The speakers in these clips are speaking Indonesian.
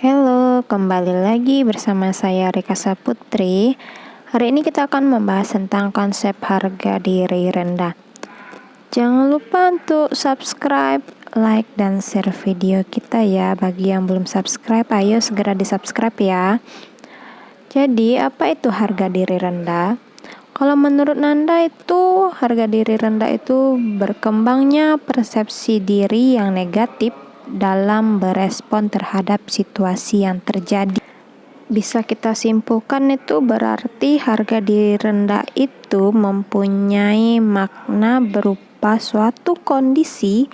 Halo, kembali lagi bersama saya Rika Saputri. Hari ini kita akan membahas tentang konsep harga diri rendah. Jangan lupa untuk subscribe, like, dan share video kita ya. Bagi yang belum subscribe, ayo segera di-subscribe ya. Jadi, apa itu harga diri rendah? Kalau menurut Nanda itu, harga diri rendah itu berkembangnya persepsi diri yang negatif dalam berespon terhadap situasi yang terjadi. Bisa kita simpulkan itu berarti harga diri rendah itu mempunyai makna berupa suatu kondisi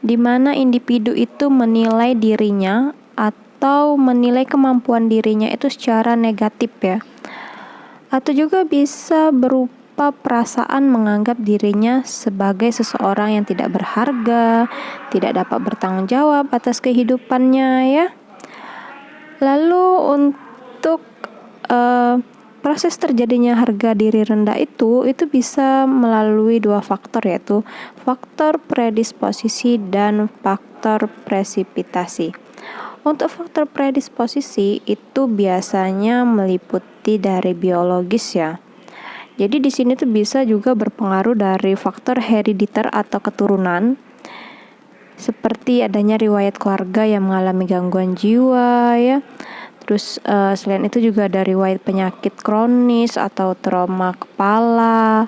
di mana individu itu menilai dirinya atau menilai kemampuan dirinya itu secara negatif ya. Atau juga bisa berupa perasaan menganggap dirinya sebagai seseorang yang tidak berharga, tidak dapat bertanggung jawab atas kehidupannya ya. Lalu untuk proses terjadinya harga diri rendah itu bisa melalui dua faktor, yaitu faktor predisposisi dan faktor presipitasi. Untuk faktor predisposisi itu biasanya meliputi dari biologis ya. Jadi di sini tuh bisa juga berpengaruh dari faktor herediter atau keturunan, seperti adanya riwayat keluarga yang mengalami gangguan jiwa ya. Terus selain itu juga ada riwayat penyakit kronis atau trauma kepala.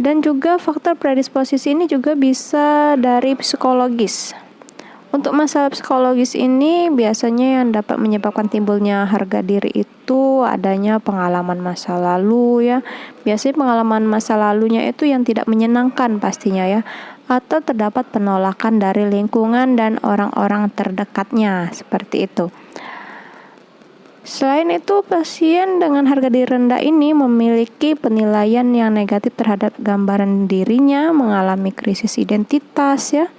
Dan juga faktor predisposisi ini juga bisa dari psikologis. Untuk masalah psikologis ini biasanya yang dapat menyebabkan timbulnya harga diri itu adanya pengalaman masa lalu ya. Biasanya pengalaman masa lalunya itu yang tidak menyenangkan pastinya ya. Atau terdapat penolakan dari lingkungan dan orang-orang terdekatnya, seperti itu. Selain itu, pasien dengan harga diri rendah ini memiliki penilaian yang negatif terhadap gambaran dirinya, mengalami krisis identitas ya.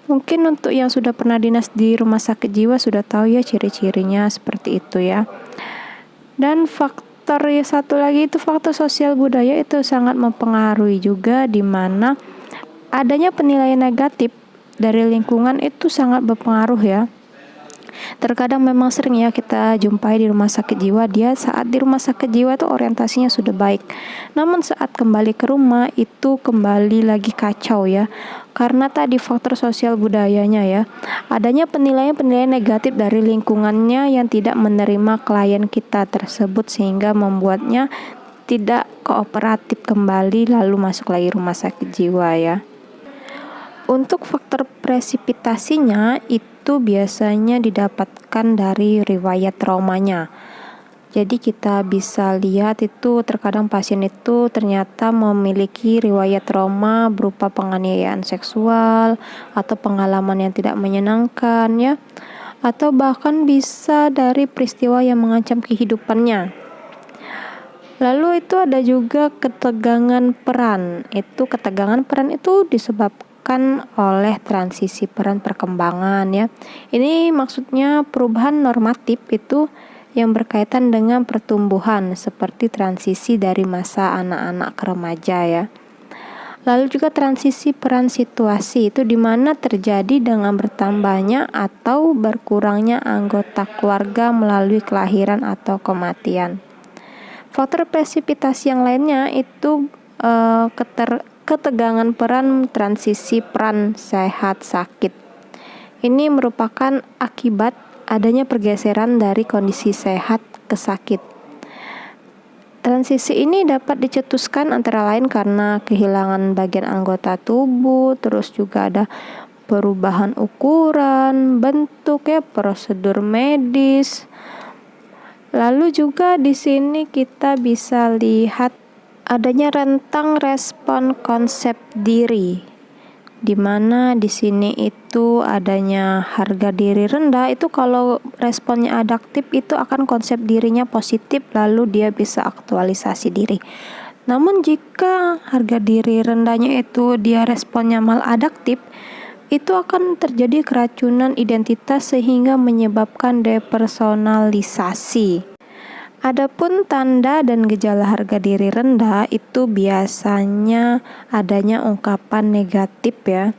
Mungkin untuk yang sudah pernah dinas di rumah sakit jiwa sudah tahu ya ciri-cirinya seperti itu ya. Dan faktor satu lagi itu faktor sosial budaya itu sangat mempengaruhi juga, di mana adanya penilaian negatif dari lingkungan itu sangat berpengaruh ya. Terkadang memang sering ya kita jumpai di rumah sakit jiwa, dia saat di rumah sakit jiwa itu orientasinya sudah baik, namun saat kembali ke rumah itu kembali lagi kacau ya, karena tadi faktor sosial budayanya ya, adanya penilaian negatif dari lingkungannya yang tidak menerima klien kita tersebut, sehingga membuatnya tidak kooperatif kembali lalu masuk lagi rumah sakit jiwa ya. Untuk faktor presipitasinya itu biasanya didapatkan dari riwayat traumanya. Jadi kita bisa lihat itu terkadang pasien itu ternyata memiliki riwayat trauma berupa penganiayaan seksual atau pengalaman yang tidak menyenangkan ya. Atau bahkan bisa dari peristiwa yang mengancam kehidupannya. Lalu itu ada juga ketegangan peran. Ketegangan peran itu disebabkan oleh transisi peran perkembangan ya. Ini maksudnya perubahan normatif itu yang berkaitan dengan pertumbuhan, seperti transisi dari masa anak-anak ke remaja ya. Lalu juga transisi peran situasi itu dimana terjadi dengan bertambahnya atau berkurangnya anggota keluarga melalui kelahiran atau kematian. Faktor presipitasi yang lainnya itu ketegangan peran transisi peran sehat sakit. Ini merupakan akibat adanya pergeseran dari kondisi sehat ke sakit. Transisi ini dapat dicetuskan antara lain karena kehilangan bagian anggota tubuh, terus juga ada perubahan ukuran, bentuk ya, prosedur medis. Lalu juga di sini kita bisa lihat adanya rentang respon konsep diri, di mana di sini itu adanya harga diri rendah itu kalau responnya adaptif itu akan konsep dirinya positif, lalu dia bisa aktualisasi diri. Namun jika harga diri rendahnya itu dia responnya maladaptif, itu akan terjadi keracunan identitas sehingga menyebabkan depersonalisasi. Adapun tanda dan gejala harga diri rendah itu biasanya adanya ungkapan negatif ya.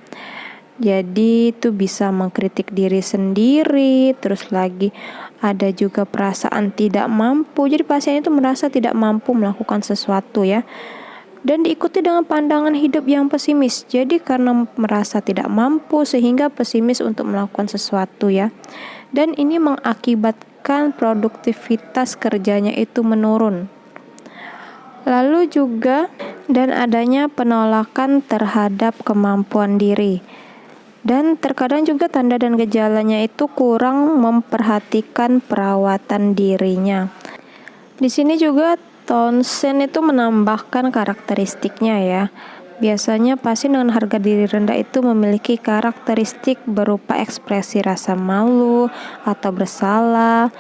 Jadi itu bisa mengkritik diri sendiri, terus lagi ada juga perasaan tidak mampu. Jadi pasien itu merasa tidak mampu melakukan sesuatu ya. Dan diikuti dengan pandangan hidup yang pesimis. Jadi karena merasa tidak mampu sehingga pesimis untuk melakukan sesuatu ya. Dan ini mengakibatkan produktivitas kerjanya itu menurun. Lalu juga dan adanya penolakan terhadap kemampuan diri. Dan terkadang juga tanda dan gejalanya itu kurang memperhatikan perawatan dirinya. Di sini juga Townsend itu menambahkan karakteristiknya ya. Biasanya pasien dengan harga diri rendah itu memiliki karakteristik berupa ekspresi rasa malu atau bersalah,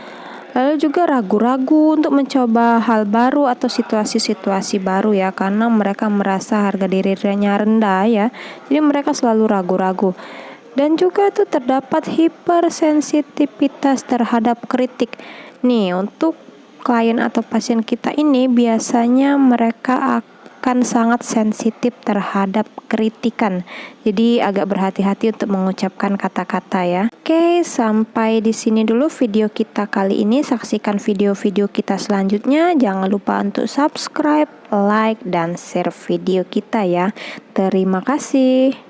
lalu juga ragu-ragu untuk mencoba hal baru atau situasi-situasi baru ya, karena mereka merasa harga dirinya rendah ya. Jadi mereka selalu ragu-ragu. Dan juga tuh terdapat hipersensitivitas terhadap kritik. Nih, untuk klien atau pasien kita ini biasanya mereka akan sangat sensitif terhadap kritikan. Jadi agak berhati-hati untuk mengucapkan kata-kata ya. Oke, sampai di sini dulu video kita kali ini. Saksikan video-video kita selanjutnya. Jangan lupa untuk subscribe, like, dan share video kita ya. Terima kasih.